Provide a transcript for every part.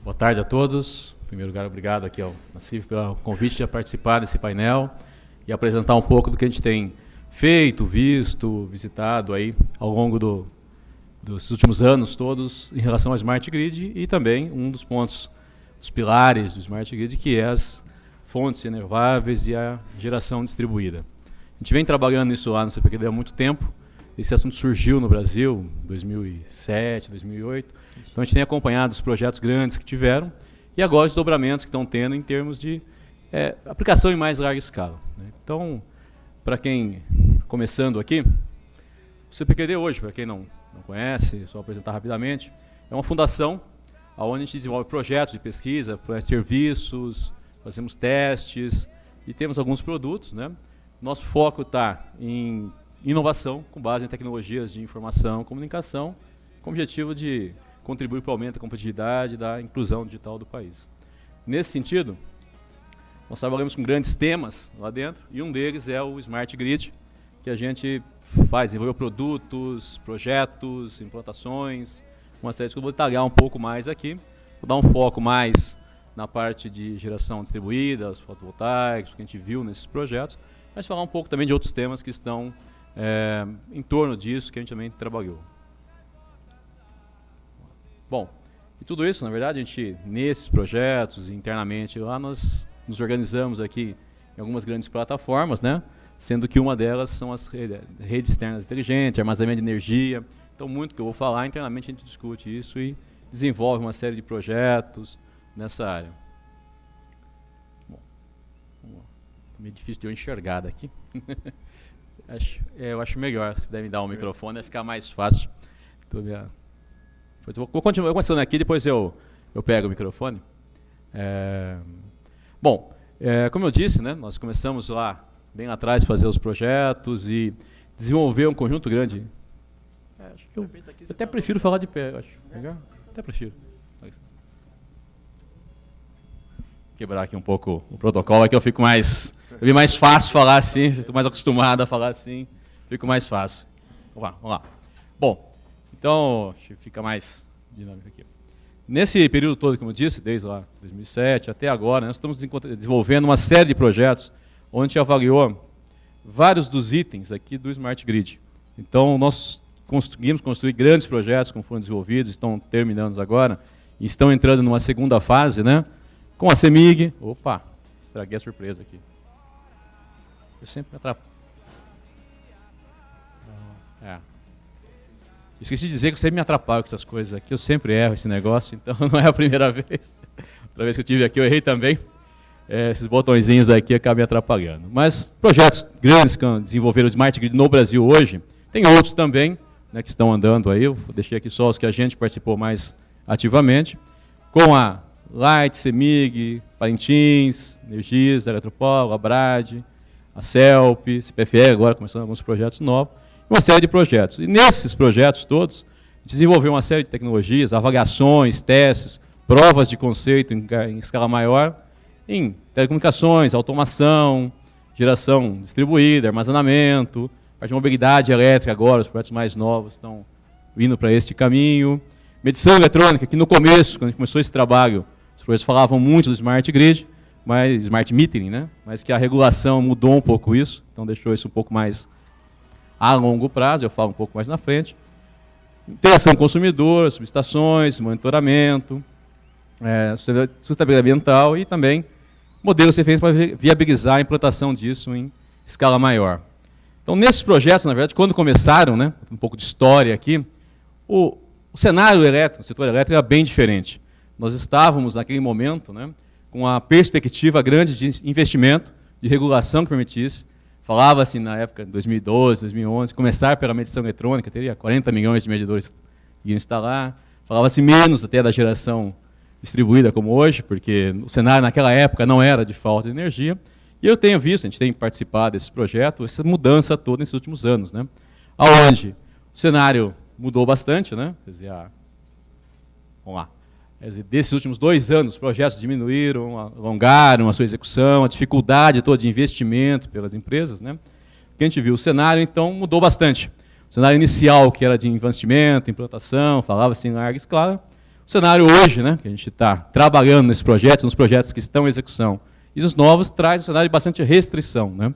Boa tarde a todos. Em primeiro lugar, obrigado aqui ao Nassif pelo convite de participar desse painel e apresentar um pouco do que a gente tem feito, visto, visitado aí ao longo dos últimos anos todos em relação ao Smart Grid e também um dos pontos, dos pilares do Smart Grid, que é as fontes renováveis e a geração distribuída. A gente vem trabalhando nisso lá no CPQD há muito tempo. Esse assunto surgiu no Brasil em 2007, 2008. Então a gente tem acompanhado os projetos grandes que tiveram e agora os desdobramentos que estão tendo em termos de aplicação em mais larga escala, né? Então, para quem, começando aqui, o CPQD hoje, para quem não conhece, só apresentar rapidamente, é uma fundação onde a gente desenvolve projetos de pesquisa, serviços, fazemos testes e temos alguns produtos, né? Nosso foco está em inovação com base em tecnologias de informação e comunicação, com o objetivo de contribuir para o aumento da competitividade e da inclusão digital do país. Nesse sentido, nós trabalhamos com grandes temas lá dentro, e um deles é o Smart Grid, que a gente desenvolveu produtos, projetos, implantações, uma série de coisas. Eu vou detalhar um pouco mais aqui, vou dar um foco mais na parte de geração distribuída, os fotovoltaicos, que a gente viu nesses projetos, mas falar um pouco também de outros temas que estão em torno disso, que a gente também trabalhou. Bom, e tudo isso, na verdade, a gente, nesses projetos, internamente lá, nós nos organizamos aqui em algumas grandes plataformas, né? Sendo que uma delas são as redes externas inteligentes, armazenamento de energia. Então, muito que eu vou falar, internamente a gente discute isso e desenvolve uma série de projetos nessa área. Bom, vamos lá. Tá meio difícil de eu enxergar daqui. Eu acho melhor, se puder me dar um microfone, vai ficar mais fácil. Vou continuar começando aqui, depois eu pego o microfone. Bom, como eu disse, né, nós começamos lá, bem lá atrás, fazer os projetos e desenvolver um conjunto grande. Acho que eu até prefiro falar de pé, acho. Até prefiro. Quebrar aqui um pouco o protocolo, aqui eu fico mais... Eu vi mais fácil falar assim, estou mais acostumado a falar assim, fico mais fácil. Vamos lá. Bom, então, fica mais dinâmico aqui. Nesse período todo, como eu disse, desde lá 2007 até agora, nós estamos desenvolvendo uma série de projetos onde a gente avaliou vários dos itens aqui do Smart Grid. Então, nós conseguimos construir grandes projetos, como foram desenvolvidos, estão terminando agora, e estão entrando numa segunda fase, né? Com a CEMIG. Opa, estraguei a surpresa aqui. Eu sempre me atrapalho. Esqueci de dizer que eu sempre me atrapalho com essas coisas aqui. Eu sempre erro esse negócio, então não é a primeira vez. Outra vez que eu tive aqui eu errei também. Esses botõezinhos aqui acabam me atrapalhando. Mas projetos grandes que desenvolveram o Smart Grid no Brasil hoje, tem outros também, né, que estão andando aí. Eu deixei aqui só os que a gente participou mais ativamente. Com a Light, CEMIG, Parintins, Energisa, Eletropolo, a Brad, a CELP, CPFE, agora começando alguns projetos novos, uma série de projetos. E nesses projetos todos, desenvolveu uma série de tecnologias, avaliações, testes, provas de conceito em escala maior, em telecomunicações, automação, geração distribuída, armazenamento, parte de mobilidade elétrica agora, os projetos mais novos estão indo para este caminho. Medição eletrônica, que no começo, quando a gente começou esse trabalho, os projetos falavam muito do Smart Grid, mas Smart Metering, né? Mas que a regulação mudou um pouco isso, então deixou isso um pouco mais a longo prazo, eu falo um pouco mais na frente. Interação com o consumidor, subestações, monitoramento, sustentabilidade ambiental e também modelos referentes para viabilizar a implantação disso em escala maior. Então, nesses projetos, na verdade, quando começaram, né, um pouco de história aqui, o cenário elétrico, o setor elétrico era bem diferente. Nós estávamos, naquele momento, né, com a perspectiva grande de investimento, de regulação que permitisse. Falava-se na época de 2012, 2011, começar pela medição eletrônica, teria 40 milhões de medidores que iam instalar. Falava-se menos até da geração distribuída como hoje, porque o cenário naquela época não era de falta de energia. E eu tenho visto, a gente tem participado desse projeto, essa mudança toda nesses últimos anos, né? Onde o cenário mudou bastante, né? Quer dizer, vamos lá. Quer dizer, desses últimos 2 anos, os projetos diminuíram, alongaram a sua execução, a dificuldade toda de investimento pelas empresas, né? O que a gente viu, o cenário, então, mudou bastante. O cenário inicial, que era de investimento, implantação, falava-se em larga escala, o cenário hoje, né, que a gente está trabalhando nesses projetos, nos projetos que estão em execução, e os novos traz um cenário de bastante restrição, né?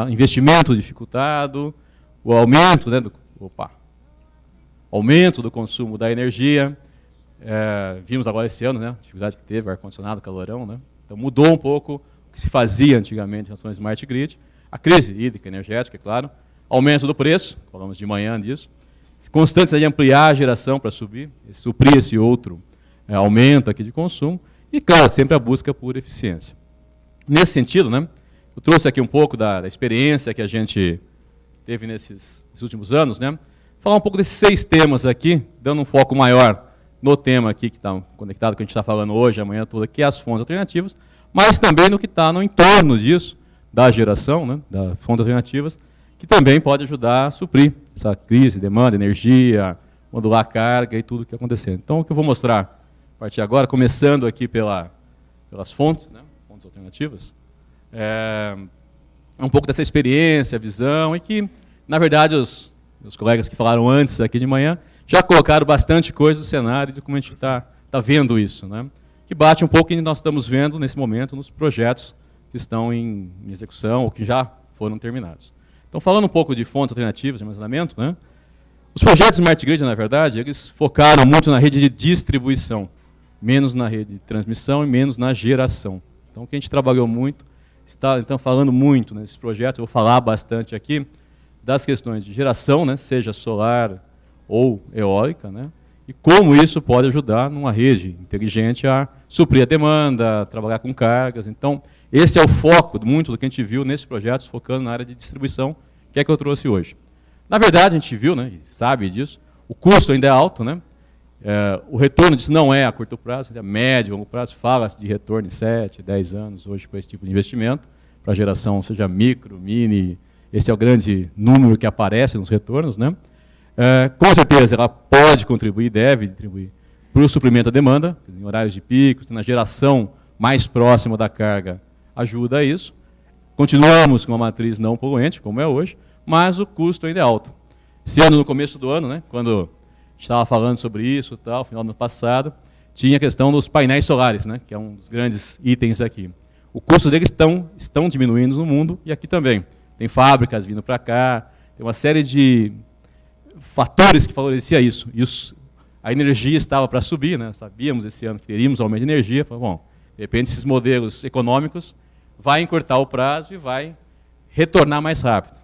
Investimento dificultado, o aumento, né, aumento do consumo da energia, vimos agora esse ano, né, a dificuldade que teve, ar-condicionado, calorão, né? Então mudou um pouco o que se fazia antigamente em relação ao Smart Grid, a crise hídrica energética, é claro, aumento do preço, falamos de manhã disso, constante de ampliar a geração para suprir esse outro aumento aqui de consumo, e, claro, sempre a busca por eficiência. Nesse sentido, né, eu trouxe aqui um pouco da experiência que a gente teve nesses últimos anos, né, falar um pouco desses 6 temas aqui, dando um foco maior no tema aqui que está conectado com o que a gente está falando hoje, amanhã toda, que é as fontes alternativas, mas também no que está no entorno disso, da geração, né, das fontes alternativas, que também pode ajudar a suprir essa crise, demanda, energia, modular a carga e tudo o que acontecer. Então, o que eu vou mostrar a partir de agora, começando aqui pelas fontes, né, fontes alternativas, é um pouco dessa experiência, visão, e que, na verdade, os colegas que falaram antes aqui de manhã já colocaram bastante coisa no cenário de como a gente está vendo isso, né, que bate um pouco com o que nós estamos vendo nesse momento nos projetos que estão em execução ou que já foram terminados. Então, falando um pouco de fontes alternativas de armazenamento, né, os projetos Smart Grid, na verdade, eles focaram muito na rede de distribuição, menos na rede de transmissão e menos na geração. Então, o que a gente trabalhou muito, está então, falando muito nesses projetos, eu vou falar bastante aqui das questões de geração, né, seja solar ou eólica, né, e como isso pode ajudar numa rede inteligente a suprir a demanda, a trabalhar com cargas. Então, esse é o foco muito do que a gente viu nesses projetos, focando na área de distribuição, que é que eu trouxe hoje. Na verdade, a gente viu, né, e sabe disso, o custo ainda é alto, né? O retorno disso não é a curto prazo, é a médio, longo prazo, fala-se de retorno em 7, 10 anos hoje com esse tipo de investimento, para a geração, seja micro, mini, esse é o grande número que aparece nos retornos, né? Com certeza, ela pode contribuir, deve contribuir para o suprimento da demanda, em horários de pico, na geração mais próxima da carga, ajuda a isso. Continuamos com uma matriz não poluente, como é hoje, mas o custo ainda é alto. Esse ano, no começo do ano, né, quando a gente estava falando sobre isso, tal, final do ano passado, tinha a questão dos painéis solares, né, que é um dos grandes itens aqui. O custo deles estão diminuindo no mundo e aqui também. Tem fábricas vindo para cá, tem uma série de fatores que favoreciam isso. A energia estava para subir, né, sabíamos esse ano que teríamos aumento de energia, falei, bom, de repente esses modelos econômicos vai encurtar o prazo e vai retornar mais rápido.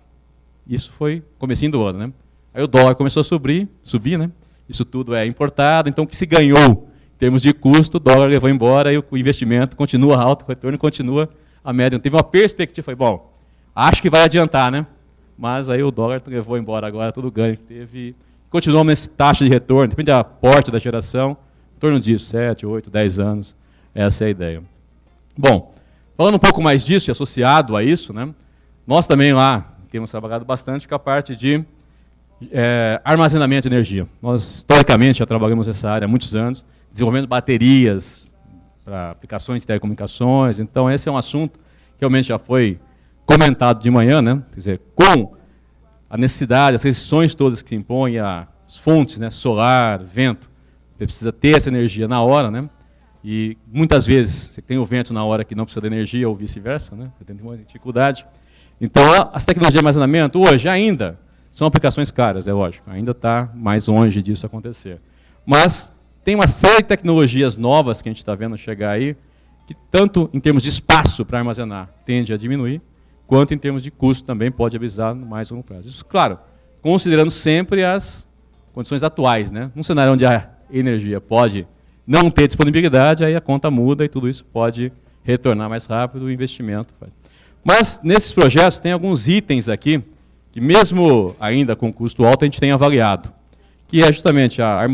Isso foi comecinho do ano, né? Aí o dólar começou a subir, né? Isso tudo é importado, então o que se ganhou em termos de custo, o dólar levou embora e o investimento continua alto, o retorno continua a média. Teve uma perspectiva, foi bom, acho que vai adiantar, né? Mas aí o dólar levou embora agora todo o ganho que teve. Continuamos nessa taxa de retorno, depende da aporte da geração, em torno disso, 7, 8, 10 anos, essa é a ideia. Bom, falando um pouco mais disso e associado a isso, né? Nós também lá temos trabalhado bastante com a parte de armazenamento de energia. Nós, historicamente, já trabalhamos nessa área há muitos anos, desenvolvendo baterias para aplicações de telecomunicações. Então, esse é um assunto que realmente já foi comentado de manhã, né? Quer dizer, com a necessidade, as restrições todas que se impõem às fontes, né? Solar, vento, você precisa ter essa energia na hora, né? E muitas vezes você tem o vento na hora que não precisa de energia ou vice-versa, né? Você tem uma dificuldade. Então, as tecnologias de armazenamento, hoje, ainda são aplicações caras, é lógico. Ainda está mais longe disso acontecer. Mas tem uma série de tecnologias novas que a gente está vendo chegar aí, que tanto em termos de espaço para armazenar tende a diminuir, quanto em termos de custo também pode avisar no mais longo prazo. Isso, claro, considerando sempre as condições atuais, né? Num cenário onde a energia pode não ter disponibilidade, aí a conta muda e tudo isso pode retornar mais rápido, o investimento. Mas, nesses projetos, tem alguns itens aqui, que mesmo ainda com custo alto, a gente tem avaliado, que é justamente a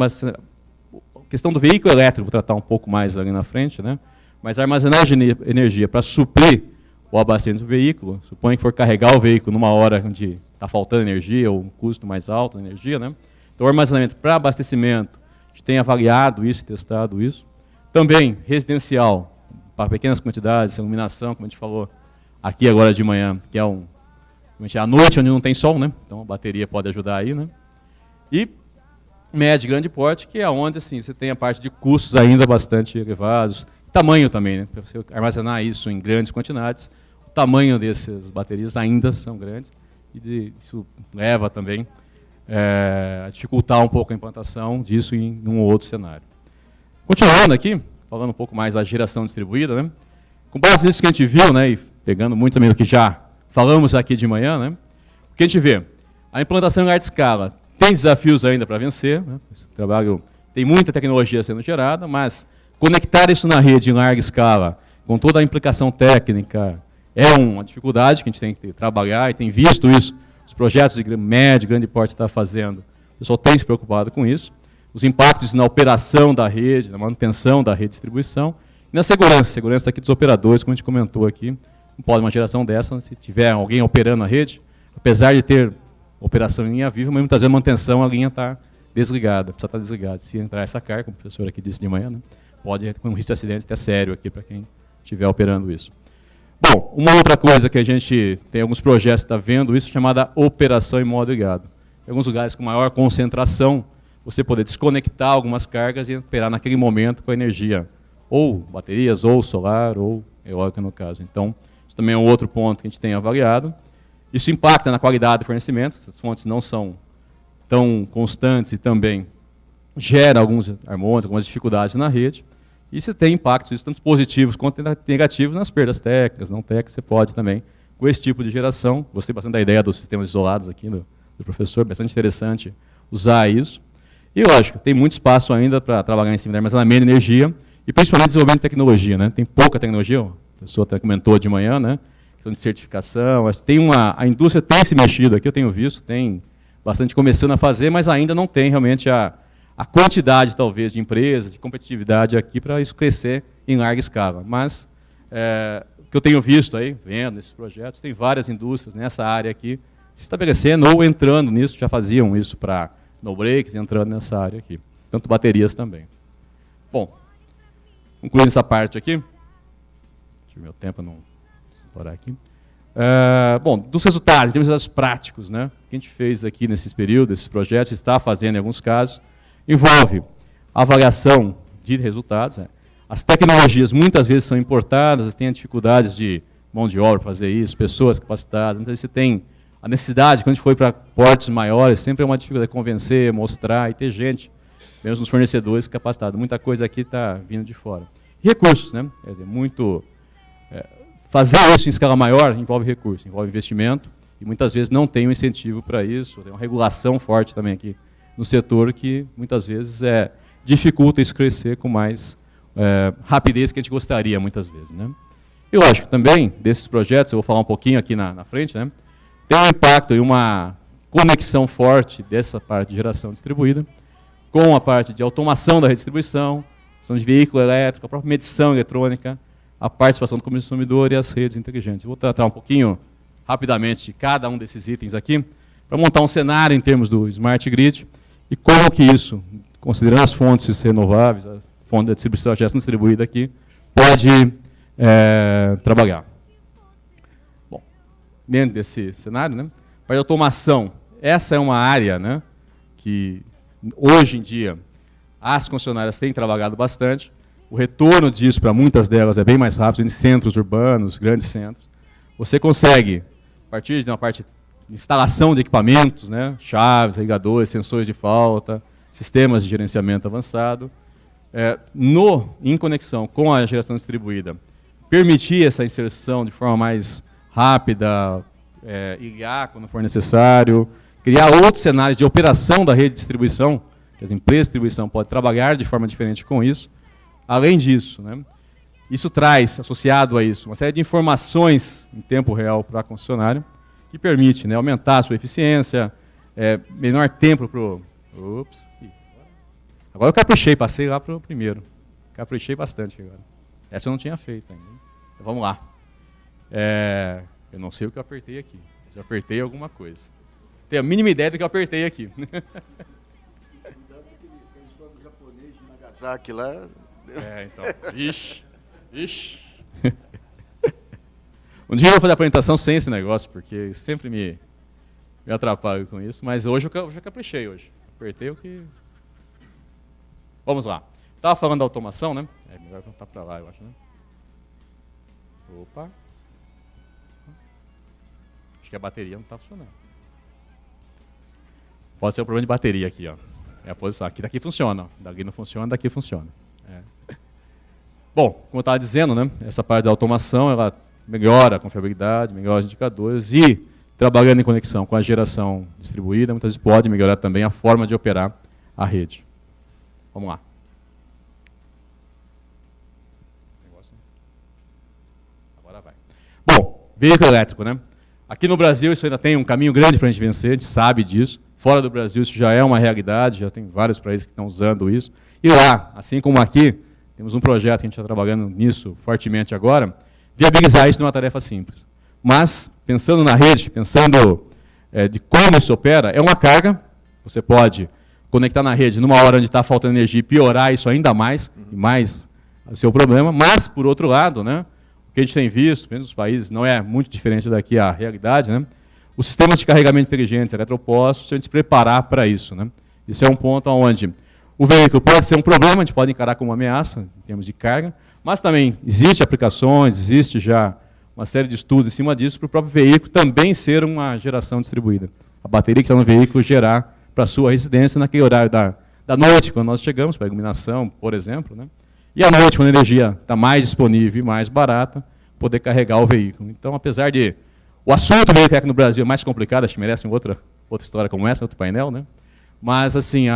questão do veículo elétrico, vou tratar um pouco mais ali na frente, né? Mas a armazenagem de energia para suprir o abastecimento do veículo, suponha que for carregar o veículo numa hora onde está faltando energia, ou um custo mais alto de energia, né? Então, o armazenamento para abastecimento, a gente tem avaliado isso, testado isso. Também, residencial, para pequenas quantidades, iluminação, como a gente falou aqui agora de manhã, que é à noite onde não tem sol, né? Então a bateria pode ajudar aí, né? E médio e grande porte, que é onde assim, você tem a parte de custos ainda bastante elevados, tamanho também, né? Para você armazenar isso em grandes quantidades, o tamanho dessas baterias ainda são grandes, e isso leva também a dificultar um pouco a implantação disso em um ou outro cenário. Continuando aqui, falando um pouco mais da geração distribuída, né? Com base nisso que a gente viu, né, e pegando muito também o que já falamos aqui de manhã, né, o que a gente vê? A implantação em larga escala tem desafios ainda para vencer, né? Esse trabalho tem muita tecnologia sendo gerada, mas conectar isso na rede em larga escala, com toda a implicação técnica, é uma dificuldade que a gente tem que trabalhar e tem visto isso. Os projetos de médio, grande porte está fazendo. O pessoal tem se preocupado com isso. Os impactos na operação da rede, na manutenção da rede de distribuição, e na segurança aqui dos operadores, como a gente comentou aqui. Não pode uma geração dessa, se tiver alguém operando a rede, apesar de ter operação em linha viva, mas muitas vezes a manutenção, a linha está desligada, precisa estar desligada. Se entrar essa carga, como o professor aqui disse de manhã, né, pode ter um risco de acidente até sério aqui para quem estiver operando isso. Bom, uma outra coisa que a gente tem alguns projetos que está vendo isso, chamada operação em modo ligado. Em alguns lugares com maior concentração, você poder desconectar algumas cargas e operar naquele momento com a energia, ou baterias, ou solar, ou eólica no caso. Então, isso também é um outro ponto que a gente tem avaliado. Isso impacta na qualidade do fornecimento, essas fontes não são tão constantes e também gera alguns harmônicos, algumas dificuldades na rede. E você tem impactos, isso, tanto positivos quanto negativos, nas perdas técnicas, não técnicas, você pode também, com esse tipo de geração. Gostei bastante da ideia dos sistemas isolados aqui do professor, bastante interessante usar isso. E, lógico, tem muito espaço ainda para trabalhar em cima de armazenamento de energia e, principalmente, desenvolvimento de tecnologia, né? Tem pouca tecnologia, o professor até comentou de manhã, né? Questão de certificação, a indústria tem se mexido aqui, eu tenho visto, tem bastante começando a fazer, mas ainda não tem realmente a quantidade, talvez, de empresas, de competitividade aqui para isso crescer em larga escala. Mas, o que eu tenho visto aí, vendo esses projetos, tem várias indústrias nessa área aqui se estabelecendo ou entrando nisso, já faziam isso para no breaks, entrando nessa área aqui. Tanto baterias também. Bom, concluindo essa parte aqui, deixa eu ver o tempo não estourar aqui. Bom, dos resultados, em termos de resultados práticos, né, o que a gente fez aqui nesses períodos, esses projetos, está fazendo em alguns casos, envolve avaliação de resultados. Né. As tecnologias muitas vezes são importadas, tem dificuldades de mão de obra para fazer isso, pessoas capacitadas, muitas vezes você tem a necessidade, quando a gente foi para portos maiores, sempre é uma dificuldade de convencer, mostrar e ter gente, mesmo nos fornecedores capacitados. Muita coisa aqui está vindo de fora. E recursos, né? Quer dizer, fazer isso em escala maior envolve recursos, envolve investimento, e muitas vezes não tem um incentivo para isso, tem uma regulação forte também aqui no setor que muitas vezes dificulta isso crescer com mais rapidez que a gente gostaria muitas vezes. Né? E lógico, também desses projetos, eu vou falar um pouquinho aqui na frente, né? Tem um impacto e uma conexão forte dessa parte de geração distribuída com a parte de automação da redistribuição, ação de veículo elétrico, a própria medição eletrônica, a participação do consumidor e as redes inteligentes. Eu vou tratar um pouquinho, rapidamente, de cada um desses itens aqui, para montar um cenário em termos do Smart Grid e como que isso, considerando as fontes renováveis, a fonte da distribuição, a geração distribuída aqui, pode trabalhar. Bom, dentro desse cenário, né, para a automação, essa é uma área, né, que hoje em dia as concessionárias têm trabalhado bastante. O retorno disso para muitas delas é bem mais rápido em centros urbanos, grandes centros. Você consegue, a partir de uma parte de instalação de equipamentos, né, chaves, ligadores, sensores de falta, sistemas de gerenciamento avançado, em conexão com a geração distribuída, permitir essa inserção de forma mais rápida, ligar quando for necessário, criar outros cenários de operação da rede de distribuição, que as empresas de distribuição podem trabalhar de forma diferente com isso. Além disso, né, isso traz, associado a isso, uma série de informações em tempo real para a concessionária, que permite, né, aumentar a sua eficiência, menor tempo para o... Ops. Agora eu caprichei, passei lá para o primeiro. Caprichei bastante agora. Essa eu não tinha feito ainda. Então, vamos lá. Eu não sei o que eu apertei aqui. Já apertei alguma coisa. Tenho a mínima ideia do que eu apertei aqui. Cuidado aquele história do japonês de Nagasaki lá. Então. Ixi. Um dia eu vou fazer a apresentação sem esse negócio, porque sempre me atrapalho com isso. Mas hoje eu já caprichei hoje. Apertei o que Vamos lá. Estava falando da automação, né? É melhor voltar para lá, eu acho, né? Opa. Acho que a bateria não está funcionando. Pode ser um problema de bateria aqui, ó. É a posição. Aqui daqui funciona. Daqui não funciona, daqui funciona. É. Bom, como eu estava dizendo, né? Essa parte da automação, ela melhora a confiabilidade, melhora os indicadores e, trabalhando em conexão com a geração distribuída, muitas vezes pode melhorar também a forma de operar a rede. Vamos lá. Agora vai. Bom, veículo elétrico, né? Aqui no Brasil isso ainda tem um caminho grande para a gente vencer, a gente sabe disso. Fora do Brasil isso já é uma realidade, já tem vários países que estão usando isso. E lá, assim como aqui, temos um projeto que a gente está trabalhando nisso fortemente agora, viabilizar isso numa tarefa simples. Mas, pensando na rede, pensando de como isso opera, é uma carga, você pode conectar na rede numa hora onde está faltando energia e piorar isso ainda mais, e mais o seu problema, mas, por outro lado, né, o que a gente tem visto, mesmo nos países, não é muito diferente daqui a realidade, né, os sistemas de carregamento inteligentes, eletropostos, se a gente se preparar para isso. Né, isso é um ponto onde o veículo pode ser um problema, a gente pode encarar como uma ameaça, em termos de carga, mas também existem aplicações, existe já uma série de estudos em cima disso, para o próprio veículo também ser uma geração distribuída. A bateria que está no veículo gerar para a sua residência naquele horário da noite, quando nós chegamos, para a iluminação, por exemplo, né? E à noite, quando a energia está mais disponível e mais barata, poder carregar o veículo. Então, apesar de o assunto do veículo no Brasil é mais complicado, acho que merece outra história como essa, outro painel, né? Mas, assim,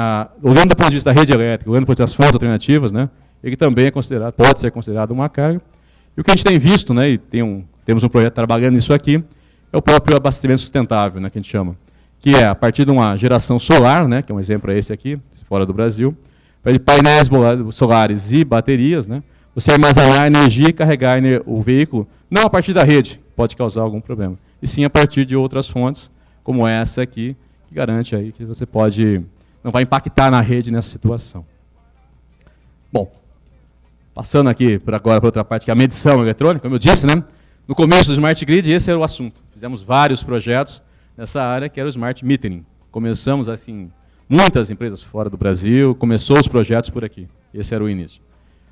olhando do ponto de vista da rede elétrica, olhando do ponto de vista das fontes alternativas, né, ele também é considerado, pode ser considerado uma carga. E o que a gente tem visto, né, e temos um projeto trabalhando nisso aqui, é o próprio abastecimento sustentável, né, que a gente chama. Que é a partir de uma geração solar, né, que é um exemplo esse aqui, fora do Brasil, de painéis solares e baterias, né, você armazenar energia e carregar o veículo, não a partir da rede, pode causar algum problema, e sim a partir de outras fontes, como essa aqui, que garante aí que você não vai impactar na rede nessa situação. Bom, passando aqui agora para outra parte, que é a medição eletrônica, como eu disse, né? No começo do Smart Grid, esse era o assunto. Fizemos vários projetos nessa área, que era o Smart Metering. Começamos, assim, muitas empresas fora do Brasil, começou os projetos por aqui. Esse era o início.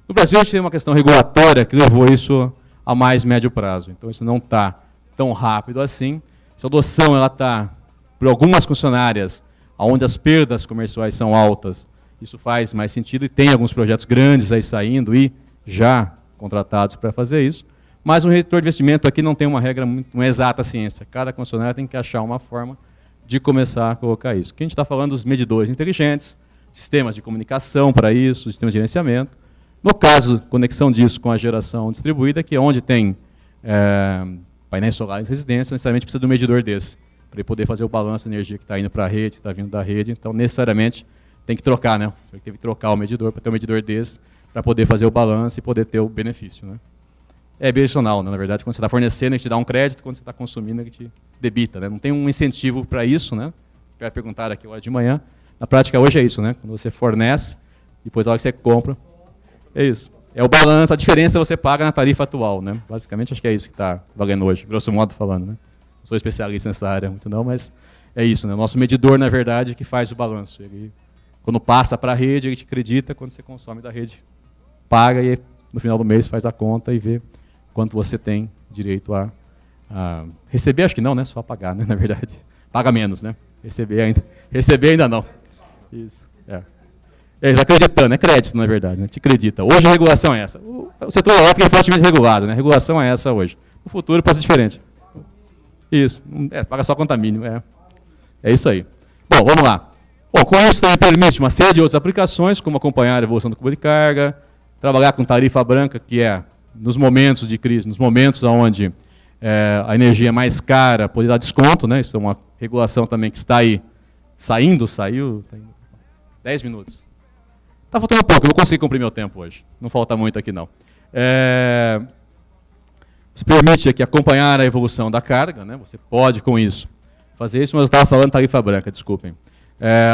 No Brasil, a gente tem uma questão regulatória que levou isso a mais médio prazo. Então, isso não está tão rápido assim. Essa adoção está, por algumas concessionárias, onde as perdas comerciais são altas, isso faz mais sentido, e tem alguns projetos grandes aí saindo e já contratados para fazer isso, mas o retorno de investimento aqui não tem uma regra muito exata ciência. Cada concessionária tem que achar uma forma de começar a colocar isso. Aqui a gente está falando dos medidores inteligentes, sistemas de comunicação para isso, sistemas de gerenciamento. No caso, conexão disso com a geração distribuída, que é onde tem painéis solares em residência, necessariamente precisa de um medidor desse, para ele poder fazer o balanço da energia que está indo para a rede, está vindo da rede. Então, necessariamente, tem que trocar, né? Você teve que trocar o medidor para ter um medidor desse, para poder fazer o balanço e poder ter o benefício, né? É bidirecional, né? Na verdade, quando você está fornecendo, ele te dá um crédito, quando você está consumindo, ele te debita, né? Não tem um incentivo para isso, né? Vai perguntar aqui hoje de manhã. Na prática, hoje é isso, né? Quando você fornece, depois, na hora que você compra, é isso. É o balanço, a diferença você paga na tarifa atual, né? Basicamente, acho que é isso que está valendo hoje, grosso modo falando, né? Não sou especialista nessa área muito não, mas é isso, né? O nosso medidor, na verdade, que faz o balanço. Ele, quando passa para a rede, ele te acredita, quando você consome da rede, paga e no final do mês faz a conta e vê quanto você tem direito a receber, acho que não, né? Só pagar, né? Na verdade. Paga menos, né? Receber ainda não. Isso, Ele está acreditando, é crédito, na verdade, né? Te acredita. Hoje a regulação é essa. O setor elétrico é fortemente regulado, né? A regulação é essa hoje. No futuro pode ser diferente. Isso, paga só conta mínima. É isso aí. Bom, vamos lá. Bom, com isso também permite uma série de outras aplicações, como acompanhar a evolução do cubo de carga, trabalhar com tarifa branca, que é nos momentos de crise, nos momentos onde a energia é mais cara, poder dar desconto, né? Isso é uma regulação também que está aí saiu, tá indo 10 minutos. Está faltando um pouco, eu vou conseguir cumprir meu tempo hoje. Não falta muito aqui, não. Você permite aqui acompanhar a evolução da carga, né? Você pode, com isso, fazer isso, mas eu estava falando tarifa branca, desculpem.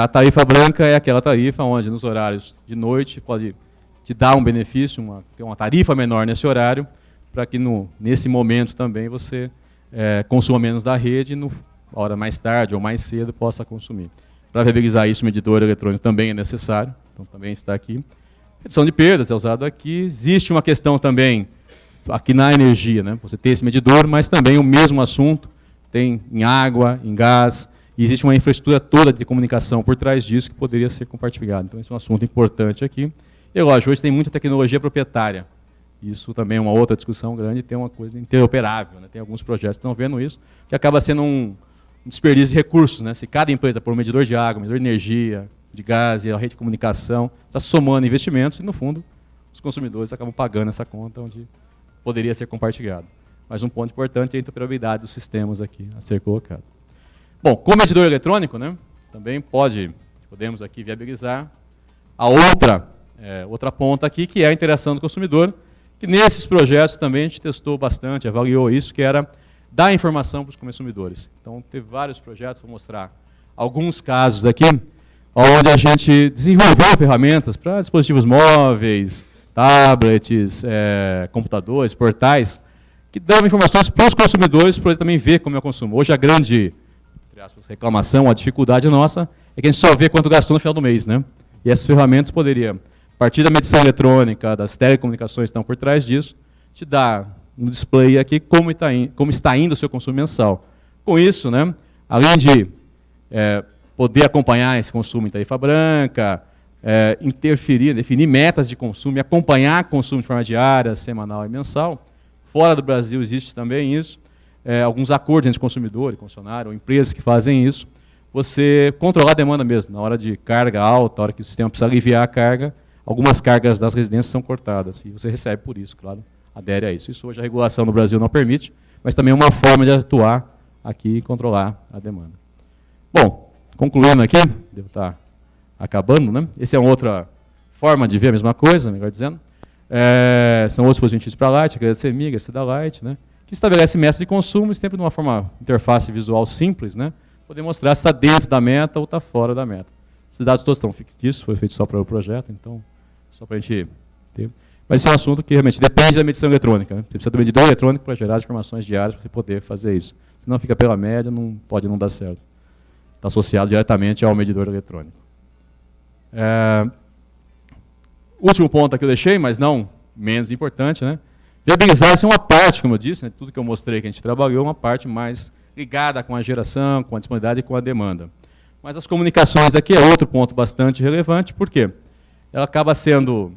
A tarifa é aquela tarifa onde, nos horários de noite, pode te dar um benefício, ter uma tarifa menor nesse horário, para que nesse momento também você consuma menos da rede e, na hora mais tarde ou mais cedo, possa consumir. Para viabilizar isso, o medidor eletrônico também é necessário. então também está aqui. Redução de perdas é usado aqui. Existe uma questão também aqui na energia, né? Você tem esse medidor, mas também o mesmo assunto tem em água, em gás, e existe uma infraestrutura toda de comunicação por trás disso que poderia ser compartilhada. Então, esse é um assunto importante aqui. E, lógico, hoje tem muita tecnologia proprietária. Isso também é uma outra discussão grande, tem uma coisa interoperável, né? Tem alguns projetos que estão vendo isso, que acaba sendo um desperdício de recursos, né? Se cada empresa por um medidor de água, medidor de energia, de gás e a rede de comunicação, está somando investimentos e, no fundo, os consumidores acabam pagando essa conta onde poderia ser compartilhado. Mas um ponto importante é a interoperabilidade dos sistemas aqui a ser colocado. Bom, com o medidor eletrônico, né, também podemos aqui viabilizar a outra ponta aqui, que é a interação do consumidor, que nesses projetos também a gente testou bastante, avaliou isso, que era dar informação para os consumidores. Então, teve vários projetos, vou mostrar alguns casos aqui, onde a gente desenvolveu ferramentas para dispositivos móveis, tablets, computadores, portais, que dão informações para os consumidores, para ele também ver como é o consumo. Hoje a grande, entre aspas, reclamação, a dificuldade nossa, é que a gente só vê quanto gastou no final do mês, né? E essas ferramentas poderiam, a partir da medição eletrônica, das telecomunicações que estão por trás disso, te dar um display aqui como está indo o seu consumo mensal. Com isso, né, além de poder acompanhar esse consumo em tarifa branca, interferir, definir metas de consumo e acompanhar consumo de forma diária, semanal e mensal. Fora do Brasil existe também isso. Alguns acordos entre consumidor e concessionário, ou empresas que fazem isso. Você controlar a demanda mesmo, na hora de carga alta, na hora que o sistema precisa aliviar a carga, algumas cargas das residências são cortadas. E você recebe por isso, claro, adere a isso. Isso hoje a regulação no Brasil não permite, mas também é uma forma de atuar aqui e controlar a demanda. Bom, concluindo aqui, devo estar acabando, né? Essa é uma outra forma de ver a mesma coisa, melhor dizendo. São outros dispositivos para Light, a CMIG, a da Light, né? Que estabelece metas de consumo, sempre de uma forma interface visual simples, né? Poder mostrar se está dentro da meta ou está fora da meta. Esses dados todos estão fictícios, foi feito só para o projeto, então, só para a gente ter. Mas esse é um assunto que realmente depende da medição eletrônica, né? Você precisa do medidor eletrônico para gerar as informações diárias para você poder fazer isso. Senão fica pela média, pode não dar certo. Está associado diretamente ao medidor eletrônico. Último ponto aqui eu deixei, mas não menos importante, né? Viabilizar isso é uma parte, como eu disse, né? Tudo que eu mostrei que a gente trabalhou, uma parte mais ligada com a geração, com a disponibilidade e com a demanda. Mas as comunicações aqui é outro ponto bastante relevante, por quê? Ela acaba sendo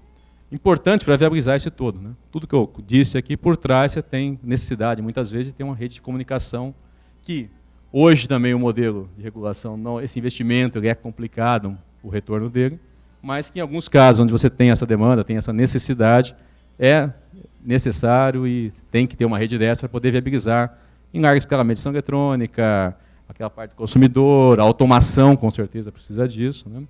importante para viabilizar isso todo, né? Tudo que eu disse aqui, por trás você tem necessidade, muitas vezes, de ter uma rede de comunicação que, hoje também o modelo de regulação, esse investimento ele é complicado, o retorno dele, mas que em alguns casos onde você tem essa demanda, tem essa necessidade, é necessário e tem que ter uma rede dessa para poder viabilizar em larga escala a medição eletrônica, aquela parte do consumidor, a automação com certeza precisa disso, né?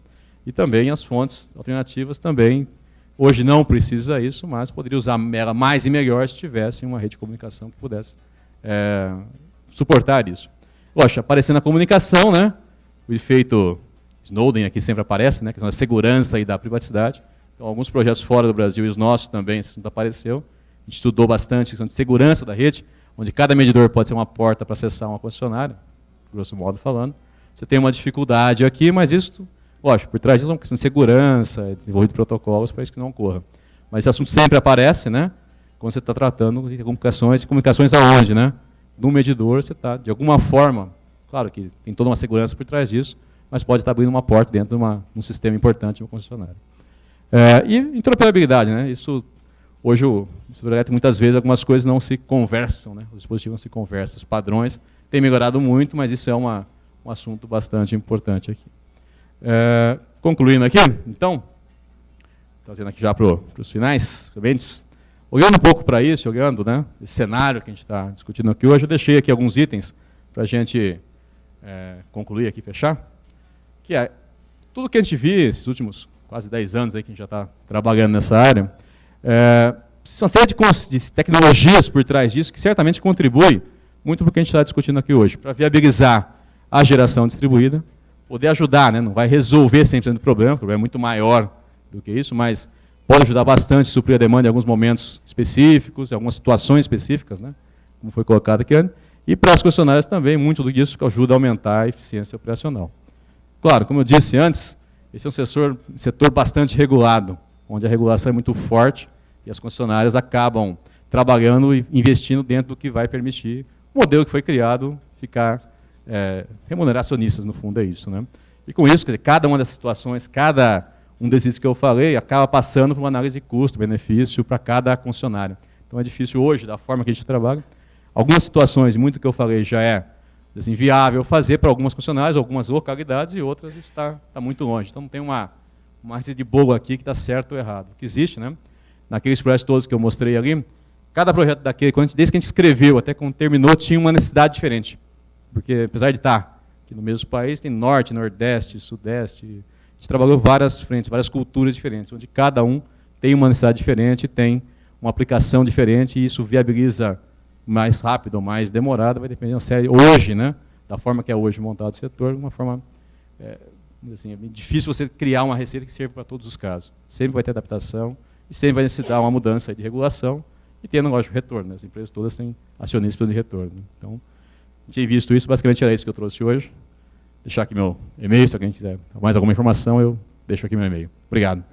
E também as fontes alternativas também, hoje não precisa isso, mas poderia usar ela mais e melhor se tivesse uma rede de comunicação que pudesse suportar isso. Lógico, aparecendo a comunicação, né? O efeito Snowden aqui sempre aparece, né? Que é a segurança e da privacidade. Então, alguns projetos fora do Brasil e os nossos também, isso não apareceu. A gente estudou bastante a questão de segurança da rede, onde cada medidor pode ser uma porta para acessar uma concessionária, grosso modo falando. Você tem uma dificuldade aqui, mas isso, lógico, por trás disso é uma questão de segurança, desenvolvido protocolos para isso que não ocorra. Mas esse assunto sempre aparece, né? Quando você está tratando de comunicações aonde, né? No medidor, você está, de alguma forma, claro que tem toda uma segurança por trás disso, mas pode estar abrindo uma porta dentro de um sistema importante de uma concessionária. E interoperabilidade, né? Isso, hoje, muitas vezes, algumas coisas não se conversam, né? Os dispositivos não se conversam, os padrões têm melhorado muito, mas isso é um assunto bastante importante aqui. Concluindo aqui, então, trazendo aqui já para os finais, olhando um pouco para isso, olhando, né, esse cenário que a gente está discutindo aqui hoje, eu deixei aqui alguns itens para a gente concluir aqui, fechar, que é tudo que a gente viu esses últimos quase 10 anos aí que a gente já está trabalhando nessa área, uma série de tecnologias por trás disso que certamente contribui muito para o que a gente está discutindo aqui hoje, para viabilizar a geração distribuída, poder ajudar, né, não vai resolver 100% do problema, o problema é muito maior do que isso, mas pode ajudar bastante a suprir a demanda em alguns momentos específicos, em algumas situações específicas, né, como foi colocado aqui, e para as concessionárias também, muito disso que ajuda a aumentar a eficiência operacional. Claro, como eu disse antes, Esse é um setor bastante regulado, onde a regulação é muito forte e as concessionárias acabam trabalhando e investindo dentro do que vai permitir o modelo que foi criado ficar remunerar acionistas, no fundo é isso, né? E com isso, quer dizer, cada uma dessas situações, cada um desses que eu falei, acaba passando por uma análise de custo-benefício para cada concessionário. Então é difícil hoje, da forma que a gente trabalha. Algumas situações, muito que eu falei, já é assim, viável fazer para algumas concessionárias, algumas localidades, e outras está muito longe. Então não tem uma receita de bolo aqui que está certo ou errado. O que existe, né? Naqueles projetos todos que eu mostrei ali, cada projeto daquele, desde que a gente escreveu até quando terminou, tinha uma necessidade diferente. Porque, apesar de estar aqui no mesmo país, tem norte, nordeste, sudeste, a gente trabalhou várias frentes, várias culturas diferentes, onde cada um tem uma necessidade diferente, tem uma aplicação diferente, e isso viabiliza mais rápido ou mais demorado, vai depender da série. Hoje, né, da forma que é hoje montado o setor, uma forma, assim, é difícil você criar uma receita que serva para todos os casos. Sempre vai ter adaptação, e sempre vai necessitar uma mudança de regulação, e ter negócio de retorno, né? As empresas todas têm acionistas de retorno. Então, a gente tem visto isso, basicamente era isso que eu trouxe hoje. Deixar aqui meu e-mail, se alguém quiser mais alguma informação, eu deixo aqui meu e-mail. Obrigado.